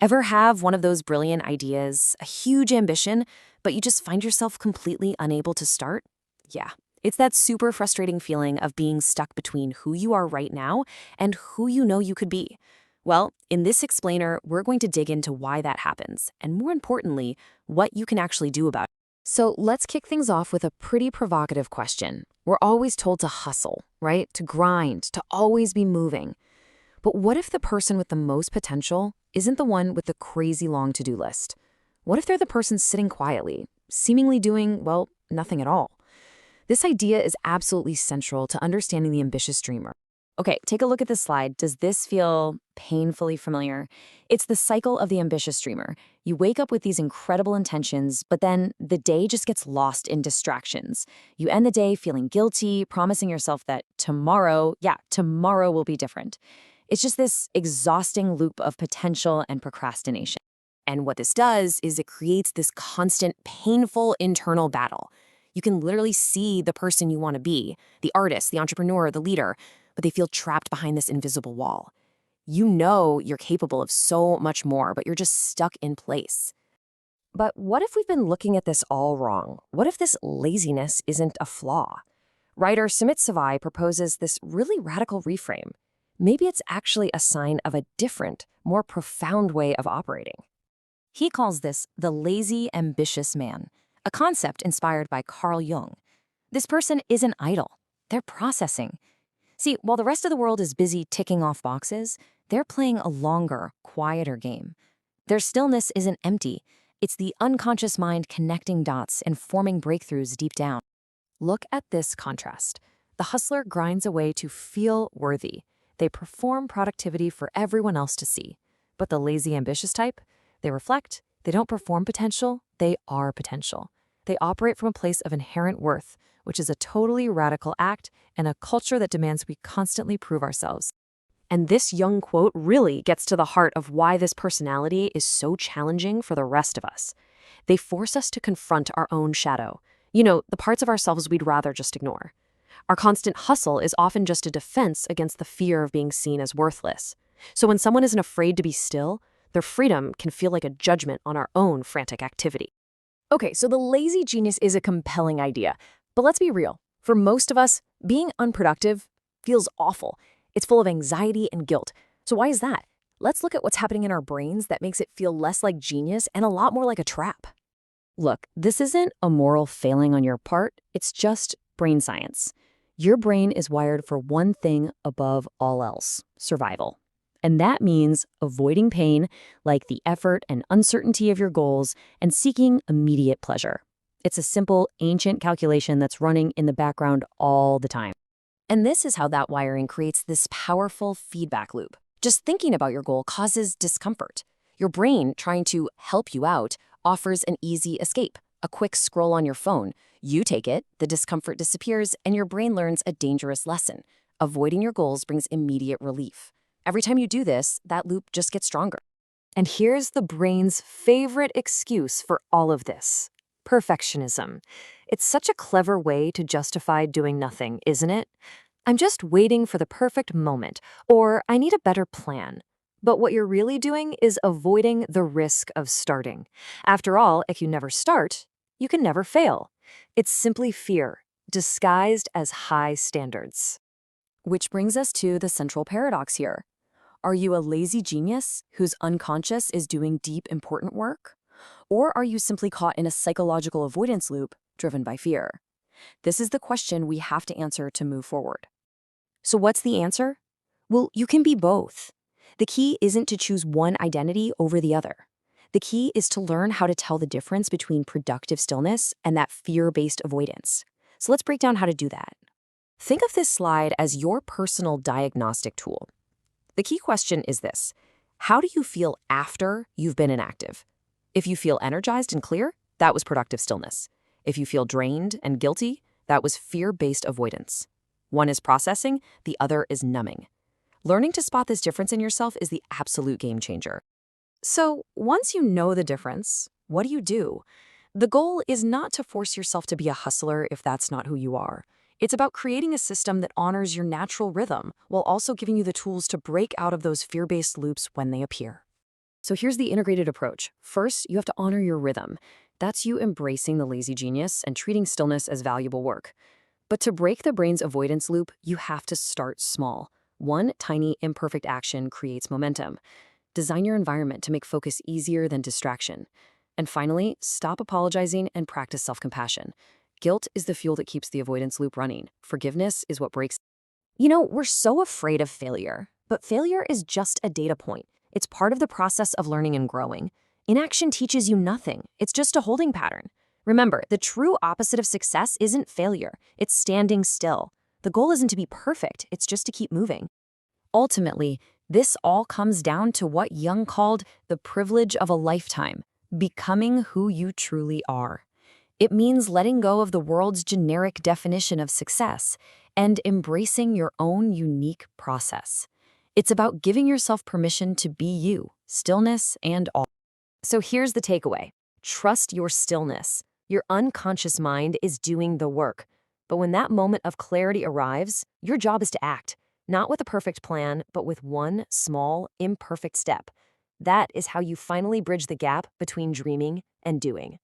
Ever have one of those brilliant ideas, a huge ambition, but you just find yourself completely unable to start? Yeah, it's that super frustrating feeling of being stuck between who you are right now and who you know you could be. Well, in this explainer, we're going to dig into why that happens, and more importantly, what you can actually do about it. So let's kick things off with a pretty provocative question. We're always told to hustle, right? To grind, to always be moving. But what if the person with the most potential isn't the one with the crazy long to-do list? What if they're the person sitting quietly, seemingly doing, well, nothing at all? This idea is absolutely central to understanding the ambitious dreamer. Okay, take a look at this slide. Does this feel painfully familiar? It's the cycle of the ambitious dreamer. You wake up with these incredible intentions, but then the day just gets lost in distractions. You end the day feeling guilty, promising yourself that tomorrow will be different. It's just this exhausting loop of potential and procrastination. And what this does is it creates this constant, painful internal battle. You can literally see the person you want to be, the artist, the entrepreneur, the leader, but they feel trapped behind this invisible wall. You know you're capable of so much more, but you're just stuck in place. But what if we've been looking at this all wrong? What if this laziness isn't a flaw? Writer Sumit Savai proposes this really radical reframe. Maybe it's actually a sign of a different, more profound way of operating. He calls this the lazy, ambitious man, a concept inspired by Carl Jung. This person isn't idle. They're processing. See, while the rest of the world is busy ticking off boxes, they're playing a longer, quieter game. Their stillness isn't empty. It's the unconscious mind connecting dots and forming breakthroughs deep down. Look at this contrast. The hustler grinds away to feel worthy. They perform productivity for everyone else to see. But the lazy, ambitious type, they reflect, they don't perform potential, they are potential. They operate from a place of inherent worth, which is a totally radical act and a culture that demands we constantly prove ourselves. And this Jung quote really gets to the heart of why this personality is so challenging for the rest of us. They force us to confront our own shadow. You know, the parts of ourselves we'd rather just ignore. Our constant hustle is often just a defense against the fear of being seen as worthless. So when someone isn't afraid to be still, their freedom can feel like a judgment on our own frantic activity. Okay, so the lazy genius is a compelling idea. But let's be real. For most of us, being unproductive feels awful. It's full of anxiety and guilt. So why is that? Let's look at what's happening in our brains that makes it feel less like genius and a lot more like a trap. Look, this isn't a moral failing on your part. It's just brain science. Your brain is wired for one thing above all else: survival. And that means avoiding pain, like the effort and uncertainty of your goals, and seeking immediate pleasure. It's a simple, ancient calculation that's running in the background all the time. And this is how that wiring creates this powerful feedback loop. Just thinking about your goal causes discomfort. Your brain, trying to help you out, offers an easy escape, a quick scroll on your phone. You take it, the discomfort disappears, and your brain learns a dangerous lesson. Avoiding your goals brings immediate relief. Every time you do this, that loop just gets stronger. And here's the brain's favorite excuse for all of this: perfectionism. It's such a clever way to justify doing nothing, isn't it? I'm just waiting for the perfect moment, or I need a better plan. But what you're really doing is avoiding the risk of starting. After all, if you never start, you can never fail. It's simply fear, disguised as high standards. Which brings us to the central paradox here. Are you a lazy genius whose unconscious is doing deep, important work? Or are you simply caught in a psychological avoidance loop driven by fear? This is the question we have to answer to move forward. So what's the answer? Well, you can be both. The key isn't to choose one identity over the other. The key is to learn how to tell the difference between productive stillness and that fear-based avoidance. So let's break down how to do that. Think of this slide as your personal diagnostic tool. The key question is this: how do you feel after you've been inactive? If you feel energized and clear, that was productive stillness. If you feel drained and guilty, that was fear-based avoidance. One is processing, the other is numbing. Learning to spot this difference in yourself is the absolute game changer. So once you know the difference, what do you do? The goal is not to force yourself to be a hustler if that's not who you are. It's about creating a system that honors your natural rhythm while also giving you the tools to break out of those fear-based loops when they appear. So here's the integrated approach. First, you have to honor your rhythm. That's you embracing the lazy genius and treating stillness as valuable work. But to break the brain's avoidance loop, you have to start small. One tiny, imperfect action creates momentum. Design your environment to make focus easier than distraction. And finally, stop apologizing and practice self-compassion. Guilt is the fuel that keeps the avoidance loop running. Forgiveness is what breaks. We're so afraid of failure, but failure is just a data point. It's part of the process of learning and growing. Inaction teaches you nothing. It's just a holding pattern. Remember, the true opposite of success isn't failure. It's standing still. The goal isn't to be perfect. It's just to keep moving. Ultimately, this all comes down to what Jung called the privilege of a lifetime, becoming who you truly are. It means letting go of the world's generic definition of success and embracing your own unique process. It's about giving yourself permission to be you, stillness and all. So here's the takeaway. Trust your stillness. Your unconscious mind is doing the work. But when that moment of clarity arrives, your job is to act, not with a perfect plan, but with one small, imperfect step. That is how you finally bridge the gap between dreaming and doing.